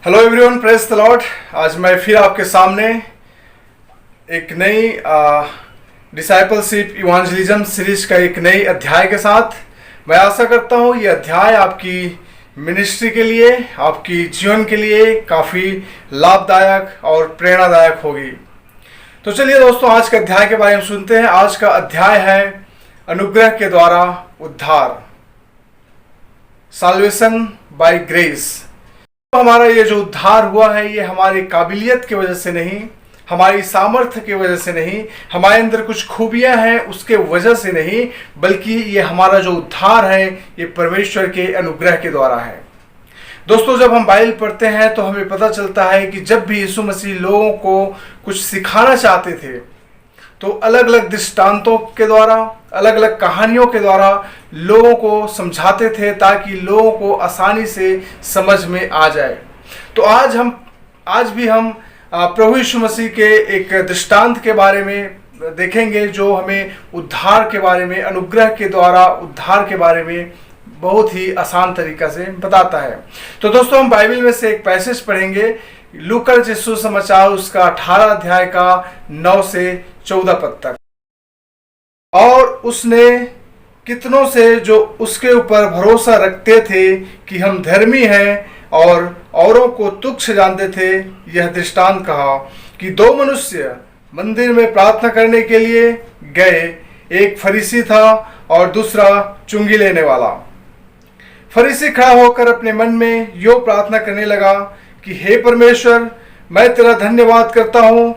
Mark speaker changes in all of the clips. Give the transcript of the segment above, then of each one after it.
Speaker 1: Hello everyone, praise the Lord. आज मैं फिर आपके सामने एक नई डिसाइपलशिप इवांजलिज्म सीरीज का एक नई अध्याय के साथ। मैं आशा करता हूँ ये अध्याय आपकी मिनिस्ट्री के लिए, आपकी जीवन के लिए काफ़ी लाभदायक और प्रेरणादायक होगी। तो चलिए दोस्तों, आज के अध्याय के बारे में सुनते हैं। आज का अध्याय है अनुग्रह के द्वारा उद्धार, साल्वेशन बाय ग्रेस। हमारा ये जो उद्धार हुआ है ये हमारी काबिलियत की वजह से नहीं, हमारी सामर्थ्य की वजह से नहीं, हमारे अंदर कुछ खूबियां हैं उसके वजह से नहीं, बल्कि ये हमारा जो उद्धार है ये परमेश्वर के अनुग्रह के द्वारा है। दोस्तों, जब हम बाइबल पढ़ते हैं तो हमें पता चलता है कि जब भी यीशु मसीह लोगों को कुछ सिखाना चाहते थे तो अलग अलग दृष्टांतों के द्वारा, अलग अलग कहानियों के द्वारा लोगों को समझाते थे ताकि लोगों को आसानी से समझ में आ जाए। तो आज भी हम प्रभु यीशु मसीह के एक दृष्टांत के बारे में देखेंगे जो हमें उद्धार के बारे में, अनुग्रह के द्वारा उद्धार के बारे में बहुत ही आसान तरीका से बताता है। तो दोस्तों, हम बाइबल में से एक पैसेज पढ़ेंगे, लूका रचित सुसमाचार उसका 18 अध्याय का 9 से 14 पद तक। और उसने कितनों से जो उसके ऊपर भरोसा रखते थे कि हम धर्मी हैं और औरों को तुच्छ जानते थे, यह दृष्टांत कहा कि दो मनुष्य मंदिर में प्रार्थना करने के लिए गए, एक फरीसी था और दूसरा चुंगी लेने वाला। फरीसी खड़ा होकर अपने मन में यो प्रार्थना करने लगा कि हे परमेश्वर, मैं तेरा धन्यवाद करता हूँ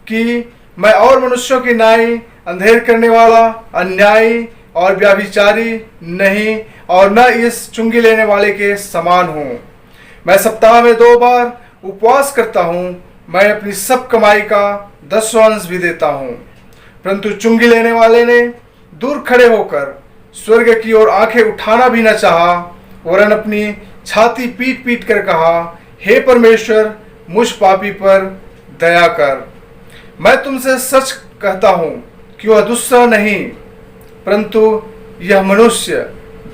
Speaker 1: कि मैं और मनुष्यों की नाई अंधेर करने वाला, अन्यायी और व्यभिचारी नहीं, और न इस चुंगी लेने वाले के समान हूँ। मैं सप्ताह में 2 बार उपवास करता हूँ, मैं अपनी सब कमाई का 10वां भी देता हूँ। परंतु चुंगी लेने वाले ने दूर खड़े होकर स्वर्ग की ओर आंखें उठाना भी न चाहा, वरन अपनी छाती पीट पीट कर कहा, हे परमेश्वर, मुझ पापी पर दया कर। मैं तुमसे सच कहता हूँ कि वह दूसरा नहीं परंतु यह मनुष्य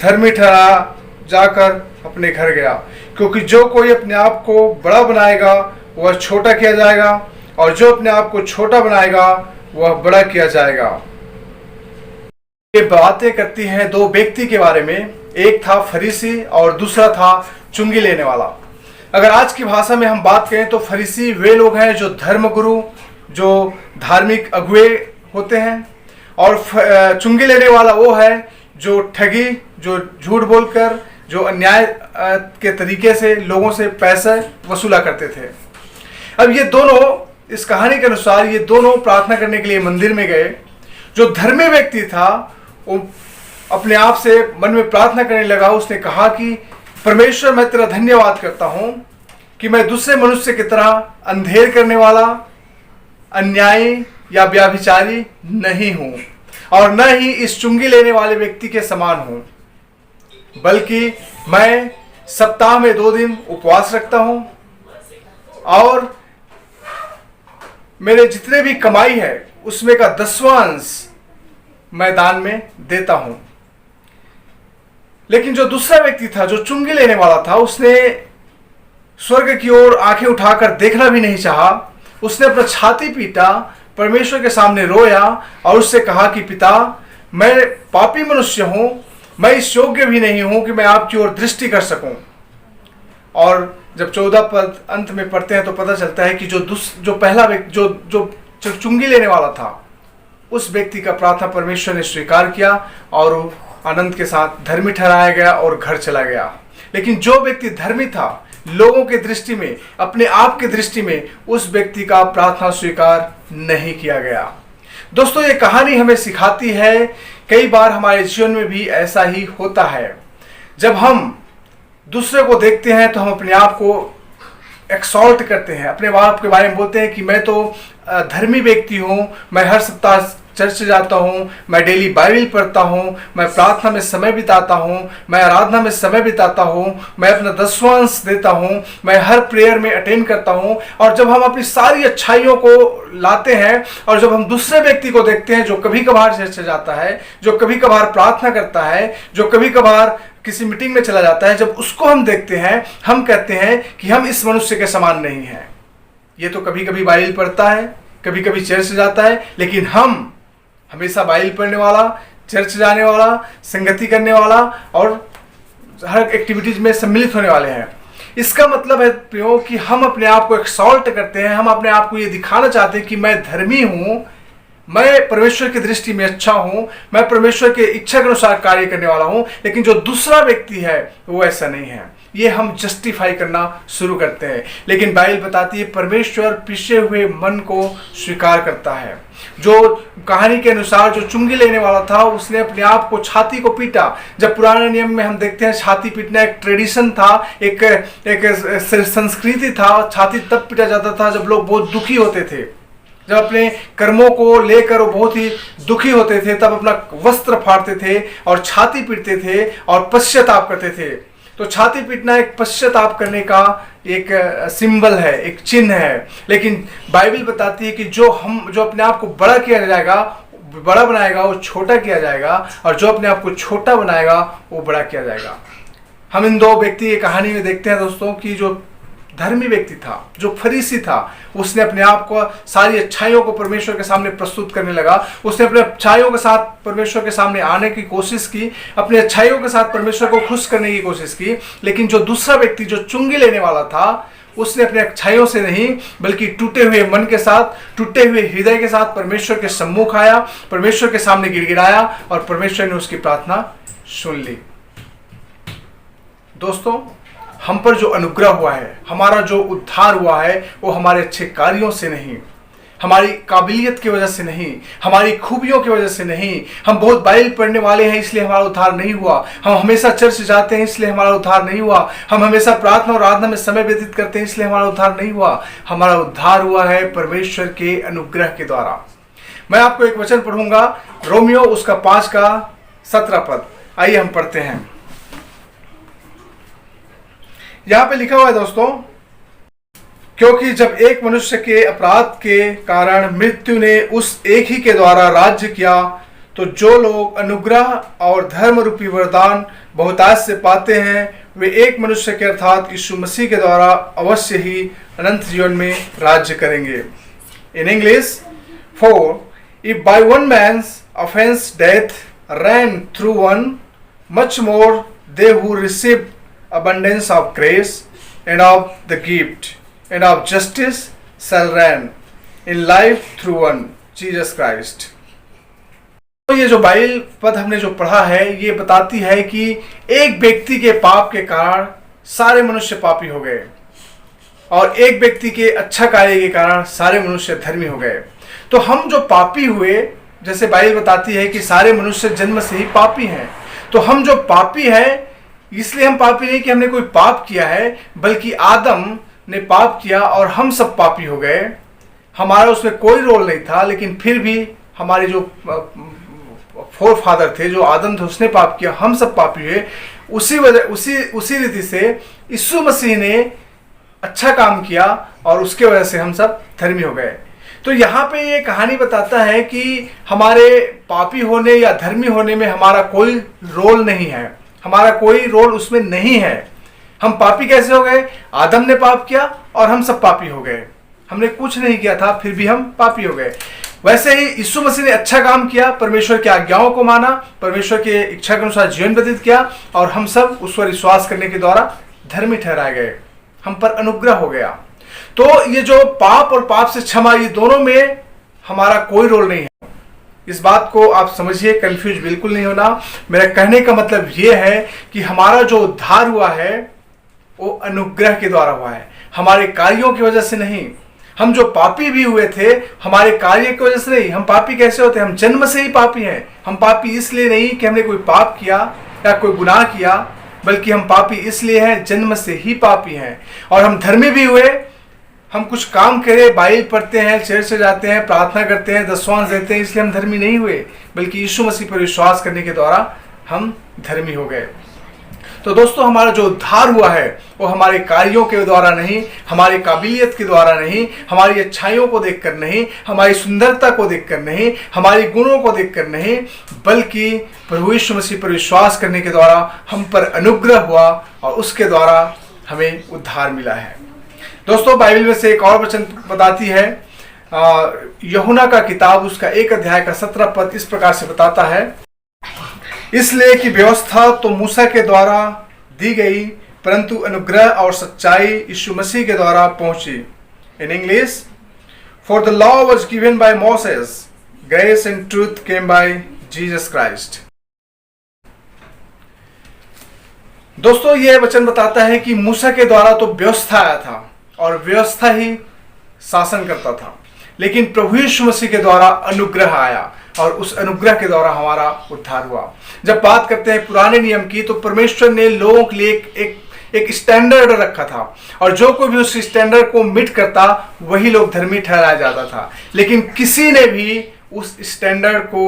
Speaker 1: धर्मी ठहरा जाकर अपने घर गया, क्योंकि जो कोई अपने आप को बड़ा बनाएगा वह छोटा किया जाएगा, और जो अपने आप को छोटा बनाएगा वह बड़ा किया जाएगा। ये बातें करती हैं 2 व्यक्ति के बारे में, एक था फरीसी और दूसरा था चुंगी लेने वाला। अगर आज की भाषा में हम बात करें तो फरीसी वे लोग हैं जो धर्मगुरु, जो धार्मिक अगुए होते हैं, और चुंगी लेने वाला वो है जो ठगी, जो झूठ बोलकर, जो अन्याय के तरीके से लोगों से पैसे वसूला करते थे। अब ये दोनों, इस कहानी के अनुसार ये दोनों प्रार्थना करने के लिए मंदिर में गए। जो धर्मी व्यक्ति था वो अपने आप से मन में प्रार्थना करने लगा। उसने कहा कि परमेश्वर, मैं तेरा धन्यवाद करता हूं कि मैं दूसरे मनुष्य की तरह अंधेर करने वाला, अन्यायी या व्यभिचारी नहीं हूं, और न ही इस चुंगी लेने वाले व्यक्ति के समान हूं, बल्कि मैं सप्ताह में 2 दिन उपवास रखता हूं और मेरे जितने भी कमाई है उसमें का 10वां मैं दान में देता हूं। लेकिन जो दूसरा व्यक्ति था, जो चुंगी लेने वाला था, उसने स्वर्ग की ओर आंखें उठाकर देखना भी नहीं चाहा। उसने अपना छाती पीटा, परमेश्वर के सामने रोया और उससे कहा कि पिता, मैं पापी मनुष्य हूं, मैं इस योग्य भी नहीं हूं कि मैं आपकी ओर दृष्टि कर सकूं। और जब 14 पद अंत में पढ़ते हैं तो पता चलता है कि जो पहला व्यक्ति, जो चुंगी लेने वाला था, उस व्यक्ति का प्रार्थना परमेश्वर ने स्वीकार किया और वो आनंद के साथ धर्मी ठहराया गया और घर चला गया। लेकिन जो व्यक्ति धर्मी था, लोगों के दृष्टि में, अपने आप की दृष्टि में, उस व्यक्ति का प्रार्थना स्वीकार नहीं किया गया। दोस्तों, ये कहानी हमें सिखाती है, कई बार हमारे जीवन में भी ऐसा ही होता है। जब हम दूसरे को देखते हैं तो हम अपने आप को एक्सॉल्ट करते हैं, अपने आप के बारे में बोलते हैं कि मैं तो धर्मी व्यक्ति हूँ, मैं हर सप्ताह चर्च जाता हूँ, मैं डेली बाइबल पढ़ता हूँ, मैं प्रार्थना में समय बिताता हूँ, मैं आराधना में समय बिताता हूँ, मैं अपना 10वां अंश देता हूँ, मैं हर प्रेयर में अटेंड करता हूँ। और जब हम अपनी सारी अच्छाइयों को लाते हैं और जब हम दूसरे व्यक्ति को देखते हैं जो कभी कभार चर्च जाता है, जो कभी कभार प्रार्थना करता है, जो कभी कभार किसी मीटिंग में चला जाता है, जब उसको हम देखते हैं, हम कहते हैं कि हम इस मनुष्य के समान नहीं हैं। ये तो कभी कभी बाइबल पढ़ता है, कभी कभी चर्च जाता है, लेकिन हम हमेशा बाइबल पढ़ने वाला, चर्च जाने वाला, संगति करने वाला और हर एक्टिविटीज में सम्मिलित होने वाले हैं। इसका मतलब है प्रियो कि हम अपने आप को एक्सॉल्ट करते हैं, हम अपने आप को ये दिखाना चाहते हैं कि मैं धर्मी हूं, मैं परमेश्वर की दृष्टि में अच्छा हूं, मैं परमेश्वर के इच्छा के अनुसार कार्य करने वाला हूं। लेकिन जो दूसरा व्यक्ति है वो ऐसा नहीं है। ये हम जस्टिफाई करना शुरू करते हैं। लेकिन बाइबल बताती है परमेश्वर पिसे हुए मन को स्वीकार करता है। जो कहानी के अनुसार जो चुंगी लेने वाला था उसने अपने आप को, छाती को पीटा। जब पुराने नियम में हम देखते हैं छाती पीटना एक ट्रेडिशन था, एक संस्कृति था। छाती तब पीटा जाता था जब लोग बहुत दुखी होते थे, जब अपने कर्मों को लेकर वो बहुत ही दुखी होते थे, तब अपना वस्त्र फाड़ते थे और छाती पीटते थे और पश्चाताप करते थे। तो छाती पीटना एक पश्चाताप करने का एक सिंबल है, एक चिन्ह है। लेकिन बाइबल बताती है कि जो अपने आप को बड़ा किया जाएगा, बड़ा बनाएगा, वो छोटा किया जाएगा, और जो अपने आप को छोटा बनाएगा वो बड़ा किया जाएगा। हम इन दो व्यक्ति की कहानी में देखते हैं दोस्तों कि जो धर्मी व्यक्ति था, जो फरीसी था, उसने अपने आप को, सारी अच्छाइयों को परमेश्वर के सामने प्रस्तुत करने लगा। उसने अपने अच्छाइयों के साथ परमेश्वर के सामने आने की कोशिश की, अपने अच्छाइयों के साथ परमेश्वर को खुश करने की कोशिश की। लेकिन जो दूसरा व्यक्ति जो चुंगी लेने वाला था, उसने अपने अच्छाइयों से नहीं बल्कि टूटे हुए मन के साथ, टूटे हुए हृदय के साथ परमेश्वर के सम्मुख आया, परमेश्वर के सामने गिड़गिड़ाया और परमेश्वर ने उसकी प्रार्थना सुन ली। दोस्तों, हम पर जो अनुग्रह हुआ है, हमारा जो उद्धार हुआ है, वो हमारे अच्छे कार्यों से नहीं, हमारी काबिलियत की वजह से नहीं, हमारी खूबियों की वजह से नहीं। हम बहुत बाइबल पढ़ने वाले हैं इसलिए हमारा उद्धार नहीं हुआ, हम हमेशा चर्च जाते हैं इसलिए हमारा उद्धार नहीं हुआ, हम हमेशा प्रार्थना और आराधना में समय व्यतीत करते हैं इसलिए हमारा उद्धार नहीं हुआ। हमारा उद्धार हुआ है परमेश्वर के अनुग्रह के द्वारा। मैं आपको एक वचन पढ़ूंगा, रोमियो उसका 5 का 17 पद। आइए हम पढ़ते हैं। यहां पे लिखा हुआ है दोस्तों, क्योंकि जब एक मनुष्य के अपराध के कारण मृत्यु ने उस एक ही के द्वारा राज्य किया, तो जो लोग अनुग्रह और धर्म रूपी वरदान बहुतायत से पाते हैं, वे एक मनुष्य के अर्थात यीशु मसीह के द्वारा अवश्य ही अनंत जीवन में राज्य करेंगे। In English, for if by one man's offence death ran through one, much more they who received abundance of grace and of the gift and of justice shall reign in life through one, Jesus Christ. तो ये जो Bible पद हमने जो पढ़ा है, ये बताती है कि एक व्यक्ति के पाप के कारण सारे मनुष्य पापी हो गए और एक व्यक्ति के अच्छा कार्य के कारण सारे मनुष्य धर्मी हो गए। तो हम जो पापी हुए, जैसे बाइबल बताती है कि सारे मनुष्य जन्म से ही पापी हैं, तो हम जो पापी हैं, इसलिए हम पापी नहीं कि हमने कोई पाप किया है, बल्कि आदम ने पाप किया और हम सब पापी हो गए। हमारा उसमें कोई रोल नहीं था, लेकिन फिर भी हमारे जो फोर फादर थे, जो आदम थे, उसने पाप किया, हम सब पापी हुए। उसी रीति से यीशु मसीह ने अच्छा काम किया और उसके वजह से हम सब धर्मी हो गए। तो यहाँ पे ये कहानी बताता है कि हमारे पापी होने या धर्मी होने में हमारा कोई रोल नहीं है, हमारा कोई रोल उसमें नहीं है। हम पापी कैसे हो गए? आदम ने पाप किया और हम सब पापी हो गए। हमने कुछ नहीं किया था, फिर भी हम पापी हो गए। वैसे ही यीशु मसीह ने अच्छा काम किया, परमेश्वर की आज्ञाओं को माना, परमेश्वर के इच्छा के अनुसार जीवन व्यतीत किया और हम सब उस पर विश्वास करने के द्वारा धर्मी ठहराए गए, हम पर अनुग्रह हो गया। तो ये जो पाप और पाप से क्षमा, ये दोनों में हमारा कोई रोल नहीं है। इस बात को आप समझिए, कंफ्यूज बिल्कुल नहीं होना। मेरा कहने का मतलब ये है कि हमारा जो उद्धार हुआ है वो अनुग्रह के द्वारा हुआ है, हमारे कार्यों की वजह से नहीं। हम जो पापी भी हुए थे, हमारे कार्य की वजह से नहीं। हम पापी कैसे होते हैं? हम जन्म से ही पापी हैं। हम पापी इसलिए नहीं कि हमने कोई पाप किया या कोई गुनाह किया, बल्कि हम पापी इसलिए हैं, जन्म से ही पापी हैं। और हम धर्मी भी हुए हम कुछ काम करें, बाइबल पढ़ते हैं, चर्च से जाते हैं, प्रार्थना करते हैं, दसवांश देते हैं, इसलिए हम धर्मी नहीं हुए, बल्कि यीशु मसीह पर विश्वास करने के द्वारा हम धर्मी हो गए। तो दोस्तों, हमारा जो उद्धार हुआ है वो हमारे कार्यों के द्वारा नहीं, हमारी काबिलियत के द्वारा नहीं, हमारी अच्छाइयों को देखकर नहीं, हमारी सुंदरता को देखकर नहीं, हमारी गुणों को देखकर नहीं, बल्कि प्रभु यीशु मसीह पर विश्वास करने के द्वारा हम पर अनुग्रह हुआ और उसके द्वारा हमें उद्धार मिला है। दोस्तों, बाइबल में से एक और वचन बताती है, यूहन्ना का किताब उसका 1 अध्याय का 17 पद इस प्रकार से बताता है, इसलिए कि व्यवस्था तो मूसा के द्वारा दी गई, परंतु अनुग्रह और सच्चाई यीशु मसीह के द्वारा पहुंची। इन English, for the law was given by Moses, grace and truth came by Jesus Christ. दोस्तों, यह वचन बताता है कि मूसा के द्वारा तो व्यवस्था आया था और व्यवस्था ही शासन करता था, लेकिन प्रभु यीशु मसीह के द्वारा अनुग्रह आया और उस अनुग्रह के द्वारा हमारा उद्धार हुआ। जब बात करते हैं पुराने नियम की, तो परमेश्वर ने लोगों के लिए एक स्टैंडर्ड रखा था और जो कोई भी उस स्टैंडर्ड को मीट करता वही लोग धर्मी ठहराया जाता था। लेकिन किसी ने भी उस स्टैंडर्ड को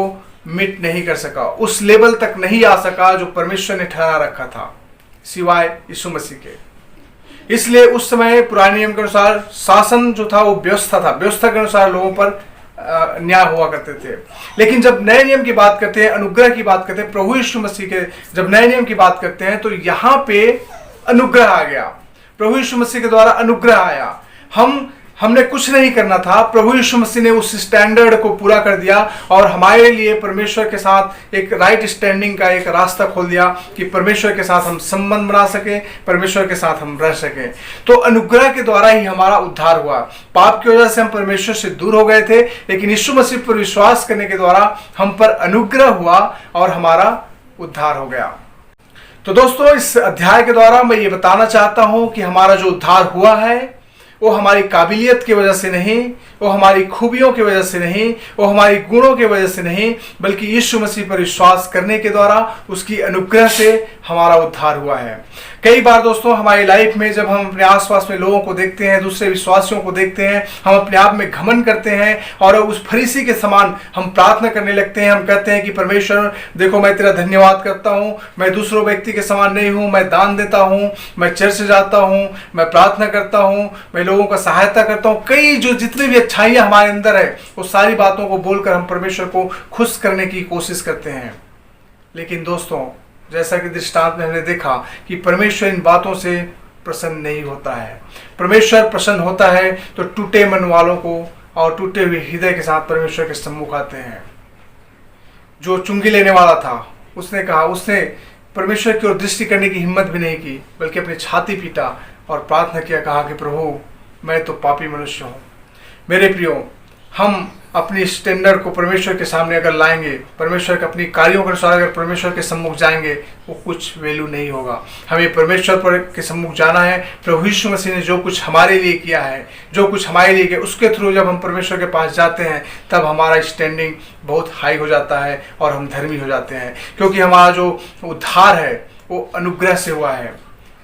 Speaker 1: मीट नहीं कर सका, उस लेवल तक नहीं आ सका जो परमेश्वर ने ठहरा रखा था, सिवाय यीशु मसीह के। इसलिए उस समय पुराने नियम के अनुसार शासन जो था वो व्यवस्था था, व्यवस्था के अनुसार लोगों पर न्याय हुआ करते थे। लेकिन जब नए नियम की बात करते हैं, अनुग्रह की बात करते हैं, प्रभु यीशु मसीह के जब नए नियम की बात करते हैं, तो यहाँ पे अनुग्रह आ गया। प्रभु यीशु मसीह के द्वारा अनुग्रह आया। हमने कुछ नहीं करना था, प्रभु यीशु मसीह ने उस स्टैंडर्ड को पूरा कर दिया और हमारे लिए परमेश्वर के साथ एक राइट स्टैंडिंग का एक रास्ता खोल दिया कि परमेश्वर के साथ हम संबंध बना सके, परमेश्वर के साथ हम रह सके। तो अनुग्रह के द्वारा ही हमारा उद्धार हुआ। पाप की वजह से हम परमेश्वर से दूर हो गए थे, लेकिन यीशु मसीह पर विश्वास करने के द्वारा हम पर अनुग्रह हुआ और हमारा उद्धार हो गया। तो दोस्तों, इस अध्याय के द्वारा मैं ये बताना चाहता हूं कि हमारा जो उद्धार हुआ है वो हमारी काबिलियत की वजह से नहीं, वो हमारी खूबियों की वजह से नहीं, वो हमारी गुणों की वजह से नहीं, बल्कि यीशु मसीह पर विश्वास करने के द्वारा उसकी अनुग्रह से हमारा उद्धार हुआ है। कई बार दोस्तों, हमारी लाइफ में जब हम अपने आसपास में लोगों को देखते हैं, दूसरे विश्वासियों को देखते हैं, हम अपने आप में घमंड करते हैं और उस फरीसी के समान हम प्रार्थना करने लगते हैं। हम कहते हैं कि परमेश्वर देखो, मैं तेरा धन्यवाद करता हूँ, मैं दूसरों व्यक्ति के समान नहीं हूँ, मैं दान देता हूँ, मैं चर्च जाता हूँ, मैं प्रार्थना करता हूँ, मैं लोगों का सहायता करता हूँ। कई जो जितनी भी अच्छाइयाँ हमारे अंदर है, वो सारी बातों को बोलकर हम परमेश्वर को खुश करने की कोशिश करते हैं। लेकिन दोस्तों, जैसा कि दृष्टांत में हमने देखा कि परमेश्वर इन बातों से प्रसन्न नहीं होता है। परमेश्वर प्रसन्न होता है तो टूटे मन वालों को और टूटे हुए हृदय के साथ परमेश्वर के सम्मुख आते हैं। जो चुंगी लेने वाला था, उसने कहा, उसने परमेश्वर की ओर दृष्टि करने की हिम्मत भी नहीं की, बल्कि अपनी छाती पीटा और प्रार्थना किया, कहा कि प्रभु, मैं तो पापी मनुष्य हूँ। मेरे प्रियो, हम अपनी स्टैंडर्ड को परमेश्वर के सामने अगर लाएंगे, परमेश्वर के अपनी कार्यों के अनुसार अगर परमेश्वर के सम्मुख जाएंगे, वो कुछ वैल्यू नहीं होगा। हमें परमेश्वर पर के सम्मुख जाना है। प्रभु यीशु मसीह ने जो कुछ हमारे लिए किया है, जो कुछ हमारे लिए किया, उसके थ्रू जब हम परमेश्वर के पास जाते हैं, तब हमारा स्टैंडिंग बहुत हाई हो जाता है और हम धर्मी हो जाते हैं, क्योंकि हमारा जो उद्धार है वो अनुग्रह से हुआ है।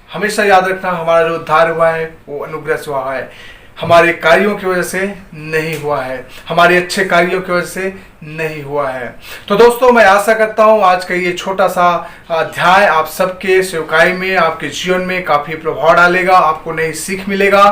Speaker 1: हमेशा याद रखना, हमारा जो उद्धार हुआ है वो अनुग्रह से हुआ है, हमारे कार्यों की वजह से नहीं हुआ है, हमारे अच्छे कार्यों की वजह से नहीं हुआ है। तो दोस्तों, मैं आशा करता हूँ आज का ये छोटा सा अध्याय आप सबके सेवकाई में, आपके जीवन में काफ़ी प्रभाव डालेगा, आपको नई सीख मिलेगा।